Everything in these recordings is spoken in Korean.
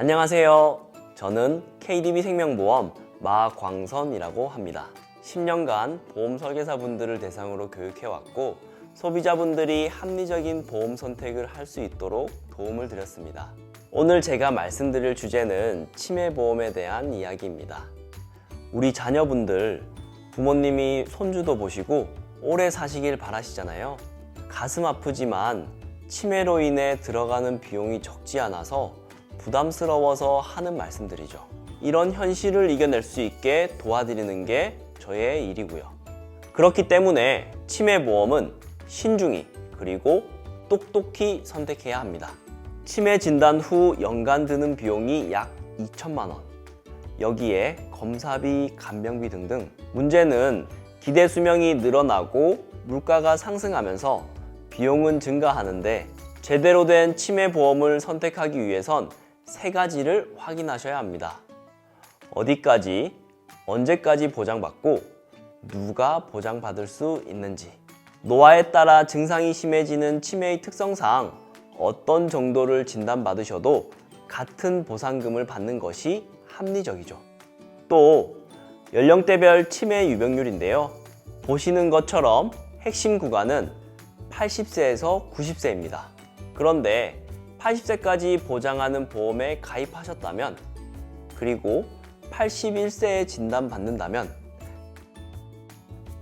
안녕하세요. 저는 KDB생명보험 마광선이라고 합니다. 10년간 보험 설계사분들을 대상으로 교육해왔고 소비자분들이 합리적인 보험 선택을 할 수 있도록 도움을 드렸습니다. 오늘 제가 말씀드릴 주제는 치매보험에 대한 이야기입니다. 우리 자녀분들, 부모님이 손주도 보시고 오래 사시길 바라시잖아요. 가슴 아프지만 치매로 인해 들어가는 비용이 적지 않아서 부담스러워서 하는 말씀들이죠. 이런 현실을 이겨낼 수 있게 도와드리는 게 저의 일이고요. 그렇기 때문에 치매보험은 신중히 그리고 똑똑히 선택해야 합니다. 치매 진단 후 연간 드는 비용이 약 2천만 원. 여기에 검사비, 간병비 등등. 문제는 기대 수명이 늘어나고 물가가 상승하면서 비용은 증가하는데 제대로 된 치매보험을 선택하기 위해선 3가지를 확인하셔야 합니다. 어디까지, 언제까지 보장받고 누가 보장받을 수 있는지, 노화에 따라 증상이 심해지는 치매의 특성상 어떤 정도를 진단받으셔도 같은 보상금을 받는 것이 합리적이죠. 또 연령대별 치매 유병률인데요. 보시는 것처럼 핵심 구간은 80세에서 90세입니다. 그런데 80세까지 보장하는 보험에 가입하셨다면, 그리고 81세에 진단받는다면,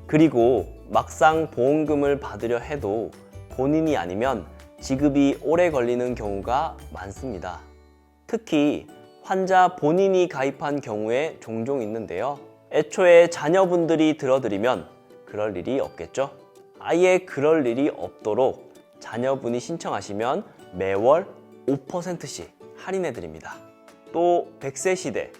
그리고 막상 보험금을 받으려 해도 본인이 아니면 지급이 오래 걸리는 경우가 많습니다. 특히 환자 본인이 가입한 경우에 종종 있는데요. 애초에 자녀분들이 들어드리면 그럴 일이 없겠죠? 아예 그럴 일이 없도록 자녀분이 신청하시면 매월 5%씩 할인해드립니다. 또 100세 시대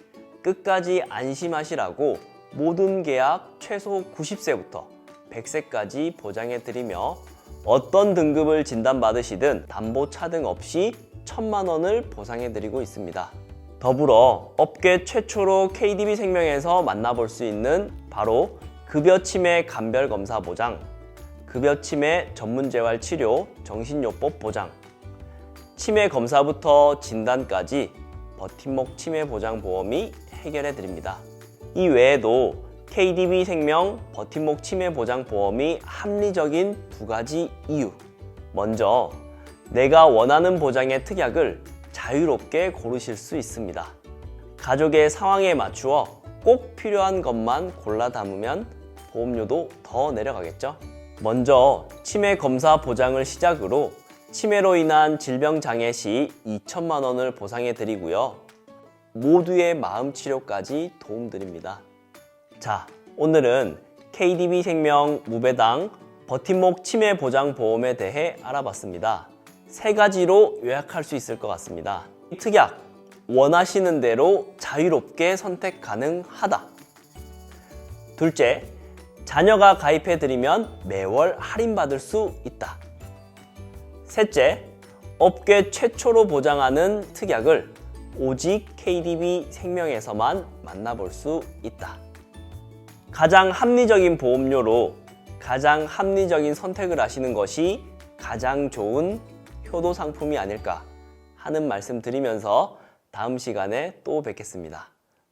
끝까지 안심하시라고 모든 계약 최소 90세부터 100세까지 보장해드리며 어떤 등급을 진단받으시든 담보 차등 없이 1,000만 원을 보상해드리고 있습니다. 더불어 업계 최초로 KDB생명에서 만나볼 수 있는 바로 급여치매 간별검사 보장, 급여치매 전문재활치료 정신요법 보장, 치매 검사부터 진단까지 버팀목 치매보장보험이 해결해드립니다. 이 외에도 KDB생명 버팀목 치매보장보험이 합리적인 2가지 이유. 먼저, 내가 원하는 보장의 특약을 자유롭게 고르실 수 있습니다. 가족의 상황에 맞추어 꼭 필요한 것만 골라 담으면 보험료도 더 내려가겠죠? 먼저 치매 검사 보장을 시작으로 치매로 인한 질병 장애 시 2천만 원을 보상해 드리고요. 모두의 마음 치료까지 도움드립니다. 자, 오늘은 KDB생명 무배당 버팀목 치매 보장 보험에 대해 알아봤습니다. 3가지로 요약할 수 있을 것 같습니다. 특약, 원하시는 대로 자유롭게 선택 가능하다. 둘째, 자녀가 가입해드리면 매월 할인받을 수 있다. 셋째, 업계 최초로 보장하는 특약을 오직 KDB생명에서만 만나볼 수 있다. 가장 합리적인 보험료로 가장 합리적인 선택을 하시는 것이 가장 좋은 효도 상품이 아닐까 하는 말씀 드리면서 다음 시간에 또 뵙겠습니다.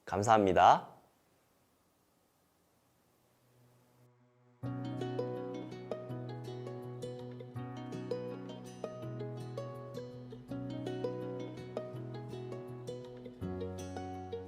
감사합니다.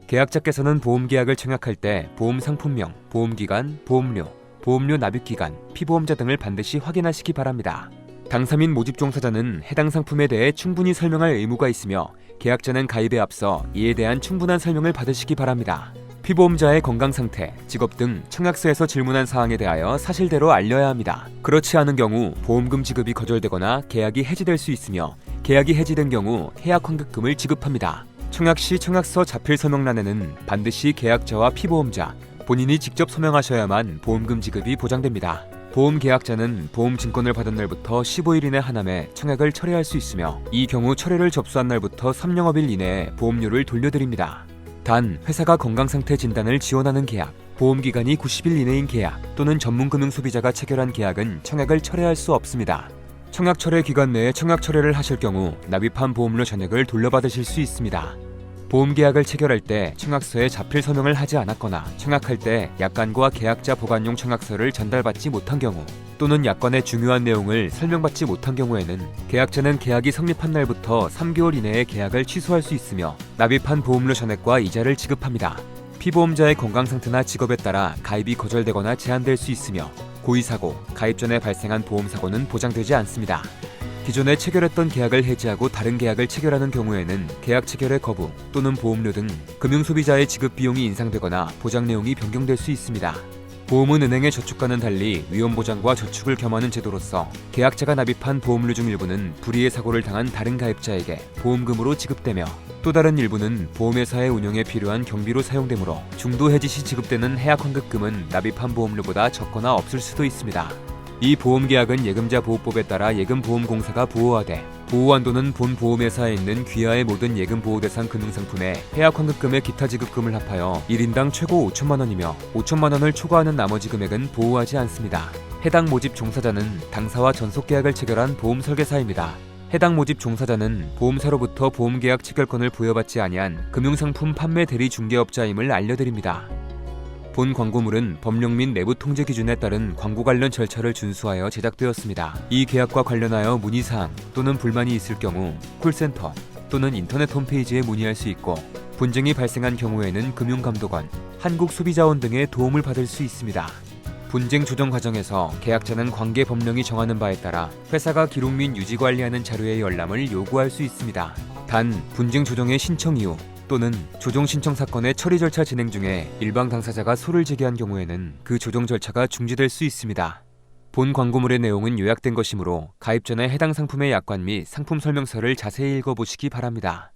계약자께서는 보험계약을 청약할 때 보험 상품명, 보험기간, 보험료, 보험료 납입기간, 피보험자 등을 반드시 확인하시기 바랍니다. 당사민 모집 종사자는 해당 상품에 대해 충분히 설명할 의무가 있으며 계약자는 가입에 앞서 이에 대한 충분한 설명을 받으시기 바랍니다. 피보험자의 건강상태, 직업 등 청약서에서 질문한 사항에 대하여 사실대로 알려야 합니다. 그렇지 않은 경우 보험금 지급이 거절되거나 계약이 해지될 수 있으며 계약이 해지된 경우 해약 환급금을 지급합니다. 청약 시 청약서 자필 서명란에는 반드시 계약자와 피보험자, 본인이 직접 서명하셔야만 보험금 지급이 보장됩니다. 보험 계약자는 보험 증권을 받은 날부터 15일 이내 하남에 청약을 철회할 수 있으며 이 경우 철회를 접수한 날부터 3영업일 이내에 보험료를 돌려드립니다. 단, 회사가 건강상태 진단을 지원하는 계약, 보험기간이 90일 이내인 계약 또는 전문금융 소비자가 체결한 계약은 청약을 철회할 수 없습니다. 청약 철회 기간 내에 청약 철회를 하실 경우 납입한 보험료 전액을 돌려받으실 수 있습니다. 보험계약을 체결할 때 청약서에 자필 서명을 하지 않았거나 청약할 때 약관과 계약자 보관용 청약서를 전달받지 못한 경우 또는 약관의 중요한 내용을 설명받지 못한 경우에는 계약자는 계약이 성립한 날부터 3개월 이내에 계약을 취소할 수 있으며 납입한 보험료 전액과 이자를 지급합니다. 피보험자의 건강 상태나 직업에 따라 가입이 거절되거나 제한될 수 있으며 고의사고, 가입 전에 발생한 보험사고는 보장되지 않습니다. 기존에 체결했던 계약을 해지하고 다른 계약을 체결하는 경우에는 계약 체결의 거부 또는 보험료 등 금융소비자의 지급 비용이 인상되거나 보장 내용이 변경될 수 있습니다. 보험은 은행의 저축과는 달리 위험보장과 저축을 겸하는 제도로서 계약자가 납입한 보험료 중 일부는 불의의 사고를 당한 다른 가입자에게 보험금으로 지급되며 또 다른 일부는 보험회사의 운영에 필요한 경비로 사용되므로 중도 해지 시 지급되는 해약 환급금은 납입한 보험료보다 적거나 없을 수도 있습니다. 이 보험계약은 예금자 보호법에 따라 예금보험공사가 보호하되 보호한도는 본 보험회사에 있는 귀하의 모든 예금보호대상 금융상품에 해약 환급금의 기타 지급금을 합하여 1인당 최고 5천만 원이며 5천만 원을 초과하는 나머지 금액은 보호하지 않습니다. 해당 모집 종사자는 당사와 전속계약을 체결한 보험설계사입니다. 해당 모집 종사자는 보험사로부터 보험계약 체결권을 부여받지 아니한 금융상품 판매 대리 중개업자임을 알려드립니다. 본 광고물은 법령 및 내부 통제 기준에 따른 광고 관련 절차를 준수하여 제작되었습니다. 이 계약과 관련하여 문의사항 또는 불만이 있을 경우 콜센터 또는 인터넷 홈페이지에 문의할 수 있고 분쟁이 발생한 경우에는 금융감독원, 한국소비자원 등의 도움을 받을 수 있습니다. 분쟁 조정 과정에서 계약자는 관계 법령이 정하는 바에 따라 회사가 기록 및 유지 관리하는 자료의 열람을 요구할 수 있습니다. 단, 분쟁 조정의 신청 이후 또는 조정 신청 사건의 처리 절차 진행 중에 일방 당사자가 소를 제기한 경우에는 그 조정 절차가 중지될 수 있습니다. 본 광고물의 내용은 요약된 것이므로 가입 전에 해당 상품의 약관 및 상품 설명서를 자세히 읽어보시기 바랍니다.